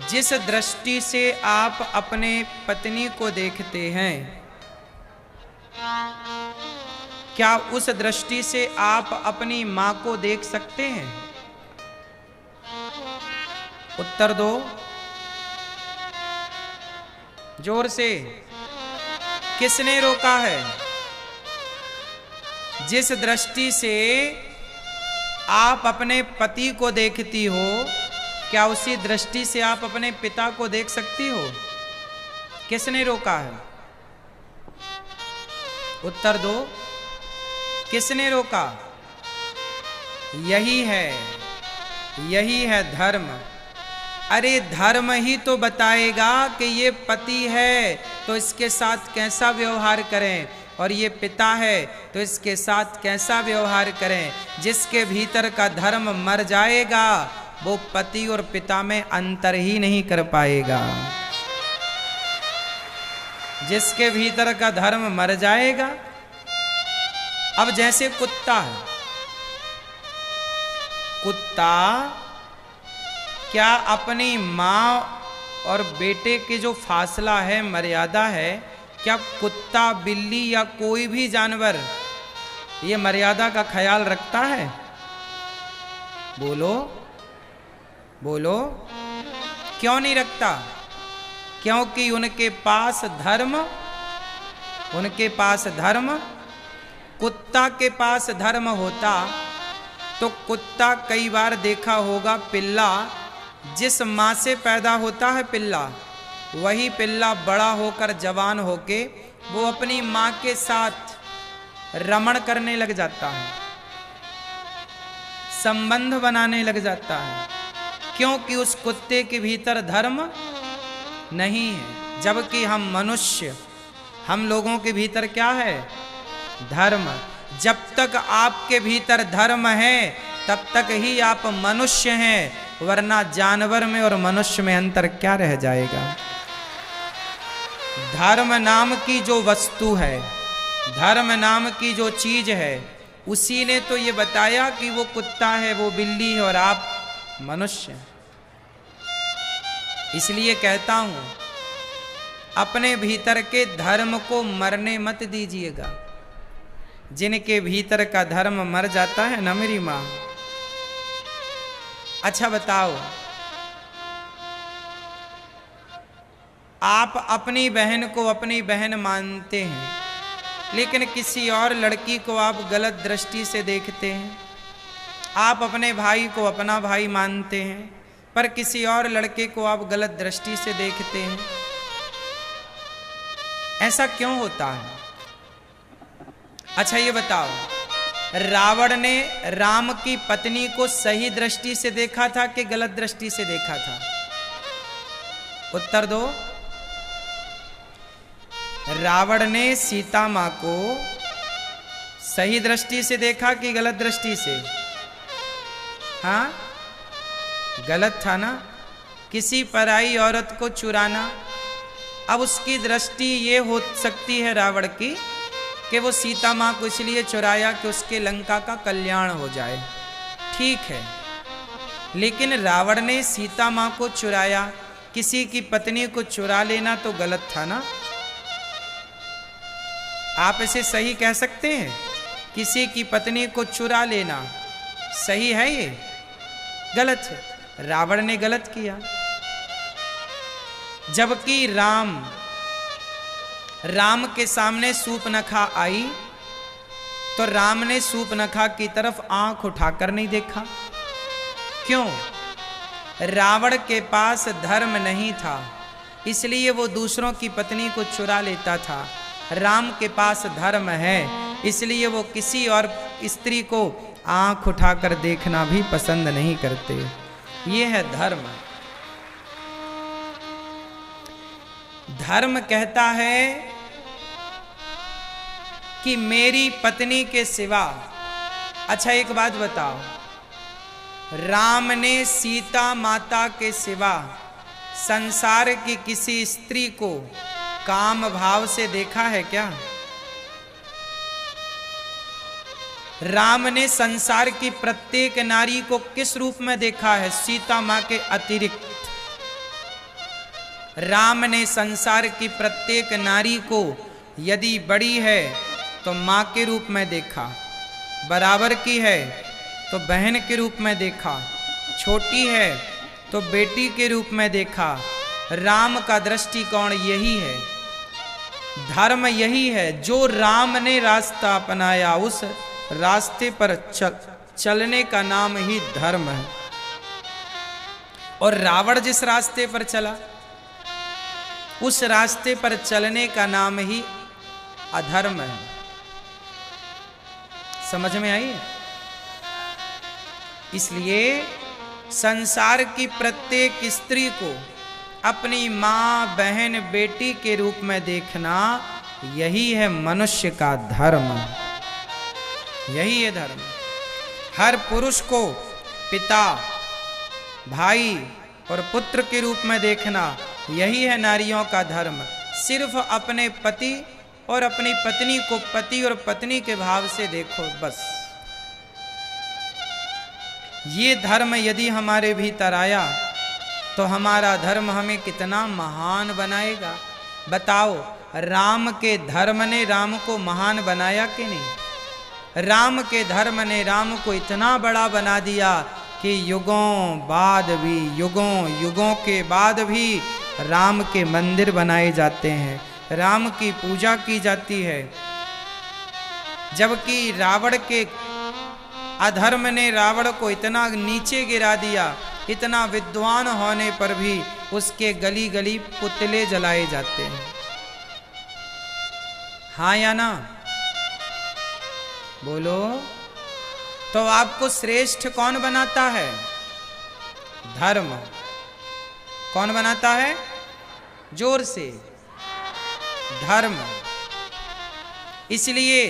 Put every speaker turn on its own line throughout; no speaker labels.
जिस दृष्टि से आप अपने पत्नी को देखते हैं, क्या उस दृष्टि से आप अपनी मां को देख सकते हैं? उत्तर दो जोर से। किसने रोका है? जिस दृष्टि से आप अपने पति को देखती हो, क्या उसी दृष्टि से आप अपने पिता को देख सकती हो? किसने रोका है? उत्तर दो, किसने रोका? यही है धर्म। अरे धर्म ही तो बताएगा कि ये पति है तो इसके साथ कैसा व्यवहार करें, और ये पिता है तो इसके साथ कैसा व्यवहार करें। जिसके भीतर का धर्म मर जाएगा वो पति और पिता में अंतर ही नहीं कर पाएगा। जिसके भीतर का धर्म मर जाएगा। अब जैसे कुत्ता है, कुत्ता क्या अपनी माँ और बेटे के जो फासला है, मर्यादा है, क्या कुत्ता, बिल्ली या कोई भी जानवर ये मर्यादा का ख्याल रखता है? बोलो बोलो, क्यों नहीं रखता? क्योंकि उनके पास धर्म, कुत्ता के पास धर्म होता तो कुत्ता, कई बार देखा होगा, पिल्ला जिस माँ से पैदा होता है पिल्ला, वही पिल्ला बड़ा होकर जवान होके वो अपनी माँ के साथ रमण करने लग जाता है, संबंध बनाने लग जाता है, क्योंकि उस कुत्ते के भीतर धर्म नहीं है। जबकि हम मनुष्य, हम लोगों के भीतर क्या है? धर्म। जब तक आपके भीतर धर्म है तब तक ही आप मनुष्य हैं, वरना जानवर में और मनुष्य में अंतर क्या रह जाएगा? धर्म नाम की जो वस्तु है, धर्म नाम की जो चीज है, उसी ने तो ये बताया कि वो कुत्ता है, वो बिल्ली है और आप मनुष्य। इसलिए कहता हूं, अपने भीतर के धर्म को मरने मत दीजिएगा। जिनके भीतर का धर्म मर जाता है ना मेरी मां। अच्छा बताओ, आप अपनी बहन को अपनी बहन मानते हैं, लेकिन किसी और लड़की को आप गलत दृष्टि से देखते हैं। आप अपने भाई को अपना भाई मानते हैं, पर किसी और लड़के को आप गलत दृष्टि से देखते हैं। ऐसा क्यों होता है? अच्छा ये बताओ, रावण ने राम की पत्नी को सही दृष्टि से देखा था कि गलत दृष्टि से देखा था? उत्तर दो। रावण ने सीता मां को सही दृष्टि से देखा कि गलत दृष्टि से? हाँ, गलत था ना। किसी पराई औरत को चुराना, अब उसकी दृष्टि ये हो सकती है रावण की कि वो सीता मां को इसलिए चुराया कि उसके लंका का कल्याण हो जाए। ठीक है, लेकिन रावण ने सीता मां को चुराया, किसी की पत्नी को चुरा लेना तो गलत था ना। आप इसे सही कह सकते हैं? किसी की पत्नी को चुरा लेना सही है? ये गलत है। रावण ने गलत किया। जबकि राम के सामने सूर्पनखा आई तो राम ने सूर्पनखा की तरफ आंख उठाकर नहीं देखा। क्यों? रावण के पास धर्म नहीं था, इसलिए वो दूसरों की पत्नी को चुरा लेता था। राम के पास धर्म है, इसलिए वो किसी और स्त्री को आंख उठाकर देखना भी पसंद नहीं करते। ये है धर्म। धर्म कहता है कि मेरी पत्नी के सिवा, अच्छा एक बात बताओ, राम ने सीता माता के सिवा संसार की किसी स्त्री को काम भाव से देखा है क्या? राम ने संसार की प्रत्येक नारी को किस रूप में देखा है सीता मां के अतिरिक्त? राम ने संसार की प्रत्येक नारी को यदि बड़ी है तो माँ के रूप में देखा, बराबर की है तो बहन के रूप में देखा, छोटी है तो बेटी के रूप में देखा। राम का दृष्टिकोण यही है, धर्म यही है। जो राम ने रास्ता अपनाया उस रास्ते पर चलने का नाम ही धर्म है। और रावण जिस रास्ते पर चला उस रास्ते पर चलने का नाम ही अधर्म है। समझ में आई? इसलिए संसार की प्रत्येक स्त्री को अपनी मां, बहन, बेटी के रूप में देखना, यही है मनुष्य का धर्म, यही है धर्म। हर पुरुष को पिता, भाई और पुत्र के रूप में देखना, यही है नारियों का धर्म। सिर्फ अपने पति और अपनी पत्नी को पति और पत्नी के भाव से देखो, बस। ये धर्म यदि हमारे भीतर आया तो हमारा धर्म हमें कितना महान बनाएगा। बताओ, राम के धर्म ने राम को महान बनाया कि नहीं? राम के धर्म ने राम को इतना बड़ा बना दिया कि युगों बाद भी, युगों युगों के बाद भी राम के मंदिर बनाए जाते हैं, राम की पूजा की जाती है। जबकि रावण के अधर्म ने रावण को इतना नीचे गिरा दिया, इतना विद्वान होने पर भी उसके गली गली पुतले जलाए जाते हैं। हाँ या ना? बोलो। तो आपको श्रेष्ठ कौन बनाता है? धर्म। कौन बनाता है? जोर से, धर्म। इसलिए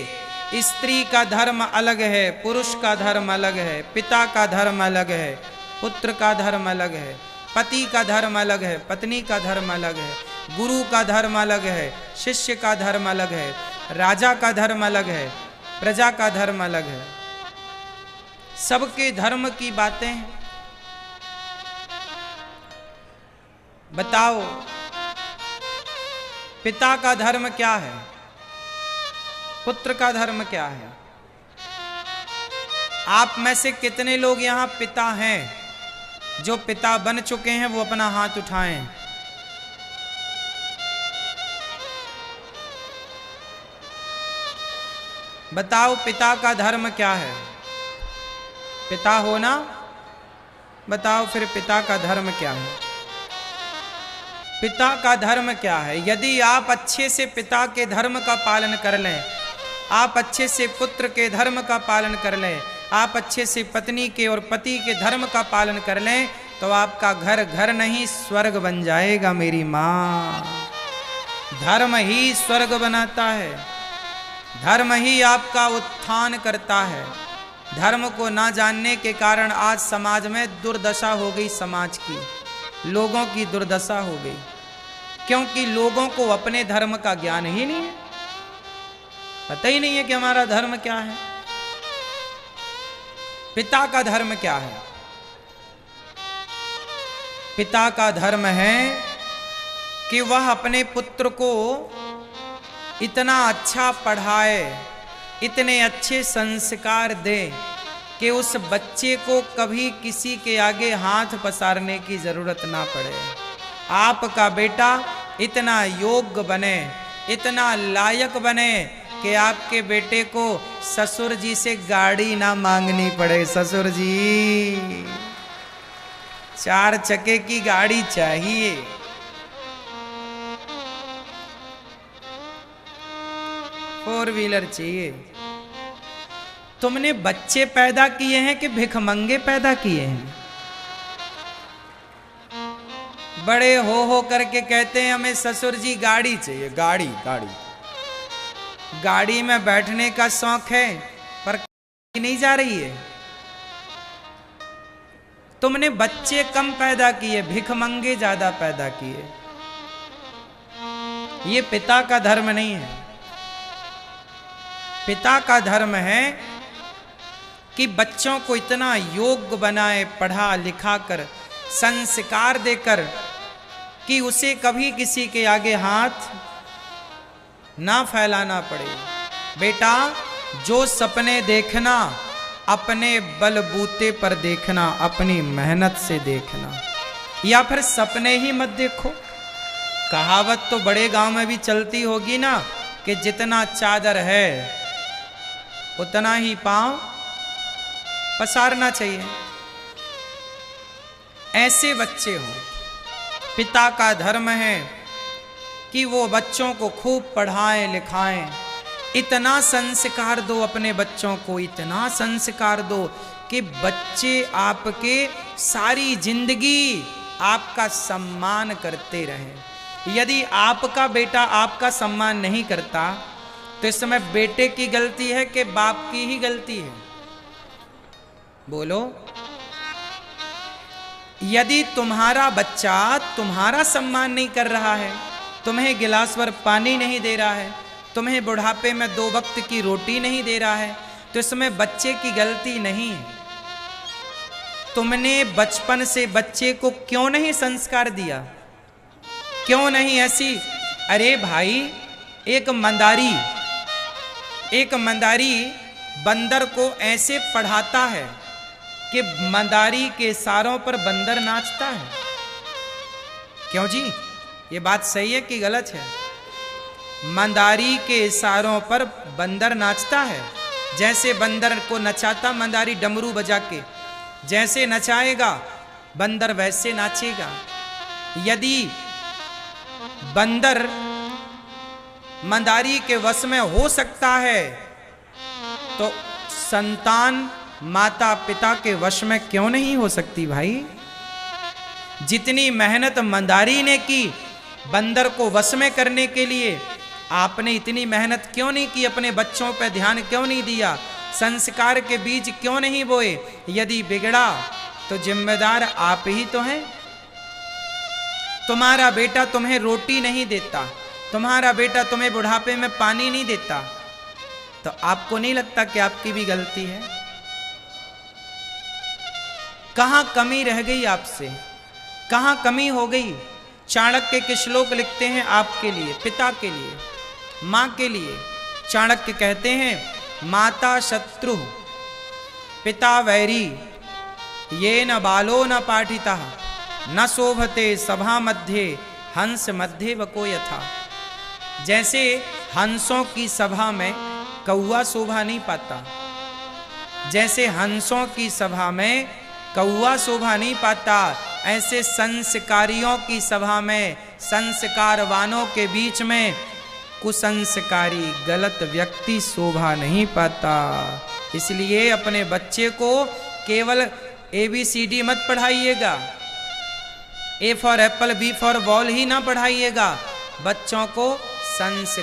स्त्री का धर्म अलग है, पुरुष का धर्म अलग है, पिता का धर्म अलग है, पुत्र का धर्म अलग है, पति का धर्म अलग है, पत्नी का धर्म अलग है, गुरु का धर्म अलग है, शिष्य का धर्म अलग है, राजा का धर्म अलग है, प्रजा का धर्म अलग है। सबके धर्म की बातें। बताओ, पिता का धर्म क्या है? पुत्र का धर्म क्या है? आप में से कितने लोग यहां पिता हैं? जो पिता बन चुके हैं वो अपना हाथ उठाएं। बताओ, पिता का धर्म क्या है? पिता हो ना? बताओ फिर पिता का धर्म क्या है? पिता का धर्म क्या है? यदि आप अच्छे से पिता के धर्म का पालन कर लें, आप अच्छे से पुत्र के धर्म का पालन कर लें, आप अच्छे से पत्नी के और पति के धर्म का पालन कर लें, तो आपका घर घर नहीं स्वर्ग बन जाएगा मेरी माँ। धर्म ही स्वर्ग बनाता है, धर्म ही आपका उत्थान करता है। धर्म को ना जानने के कारण आज समाज में दुर्दशा हो गई, समाज की, लोगों की दुर्दशा हो गई, क्योंकि लोगों को अपने धर्म का ज्ञान ही नहीं है, पता ही नहीं है कि हमारा धर्म क्या है। पिता का धर्म क्या है? पिता का धर्म है कि वह अपने पुत्र को इतना अच्छा पढ़ाए, इतने अच्छे संस्कार दे कि उस बच्चे को कभी किसी के आगे हाथ पसारने की जरूरत ना पड़े। आपका बेटा इतना योग्य बने, इतना लायक बने कि आपके बेटे को ससुर जी से गाड़ी ना मांगनी पड़े। ससुर जी 4 चक्के की गाड़ी चाहिए, 4 व्हीलर चाहिए। तुमने बच्चे पैदा किए हैं कि भिखमंगे पैदा किए हैं? बड़े हो करके कहते हैं हमें ससुर जी गाड़ी चाहिए, गाड़ी गाड़ी गाड़ी में बैठने का शौक है पर नहीं जा रही है। तुमने बच्चे कम पैदा किए, भिखमंगे ज्यादा पैदा किए। ये पिता का धर्म नहीं है। पिता का धर्म है कि बच्चों को इतना योग्य बनाए, पढ़ा लिखा कर, संस्कार देकर कि उसे कभी किसी के आगे हाथ ना फैलाना पड़े। बेटा, जो सपने देखना अपने बलबूते पर देखना, अपनी मेहनत से देखना, या फिर सपने ही मत देखो। कहावत तो बड़े गांव में भी चलती होगी ना कि जितना चादर है उतना ही पांव पसारना चाहिए। ऐसे बच्चे हों। पिता का धर्म है कि वो बच्चों को खूब पढ़ाएं लिखाएं, इतना संस्कार दो अपने बच्चों को, इतना संस्कार दो कि बच्चे आपके सारी जिंदगी आपका सम्मान करते रहें। यदि आपका बेटा आपका सम्मान नहीं करता तो इस समय बेटे की गलती है कि बाप की ही गलती है? बोलो। यदि तुम्हारा बच्चा तुम्हारा सम्मान नहीं कर रहा है, तुम्हें गिलास भर पानी नहीं दे रहा है, तुम्हें बुढ़ापे में 2 वक्त की रोटी नहीं दे रहा है, तो इसमें बच्चे की गलती नहीं है। तुमने बचपन से बच्चे को क्यों नहीं संस्कार दिया? क्यों नहीं ऐसी? अरे भाई, एक मंदारी बंदर को ऐसे पढ़ाता है कि मंदारी के इशारों पर बंदर नाचता है। क्यों जी, ये बात सही है कि गलत है? मंदारी के इशारों पर बंदर नाचता है। जैसे बंदर को नचाता मंदारी डमरू बजा के, जैसे नचाएगा बंदर वैसे नाचेगा। यदि बंदर मंदारी के वश में हो सकता है तो संतान माता पिता के वश में क्यों नहीं हो सकती भाई? जितनी मेहनत मंदारी ने की बंदर को वश में करने के लिए, आपने इतनी मेहनत क्यों नहीं की? अपने बच्चों पर ध्यान क्यों नहीं दिया? संस्कार के बीज क्यों नहीं बोए? यदि बिगड़ा तो जिम्मेदार आप ही तो हैं। तुम्हारा बेटा तुम्हें रोटी नहीं देता, तुम्हारा बेटा तुम्हें बुढ़ापे में पानी नहीं देता, तो आपको नहीं लगता कि आपकी भी गलती है? कहां कमी रह गई आपसे? कहां कमी हो गई? चाणक्य के श्लोक लिखते हैं आपके लिए, पिता के लिए, मां के लिए। चाणक्य कहते हैं, माता शत्रु पिता वैरी, ये न बालो न पाठिता, न शोभते सभा मध्य हंस मध्य वको यथा। जैसे हंसों की सभा में कौवा शोभा नहीं पाता, जैसे हंसों की सभा में कौवा शोभा नहीं पाता, ऐसे संस्कारियों की सभा में, संस्कारवानों के बीच में कुसंस्कारी गलत व्यक्ति शोभा नहीं पाता। इसलिए अपने बच्चे को केवल ABCD मत पढ़ाइएगा, A for apple B for ball ही ना पढ़ाइएगा, बच्चों को संस्कार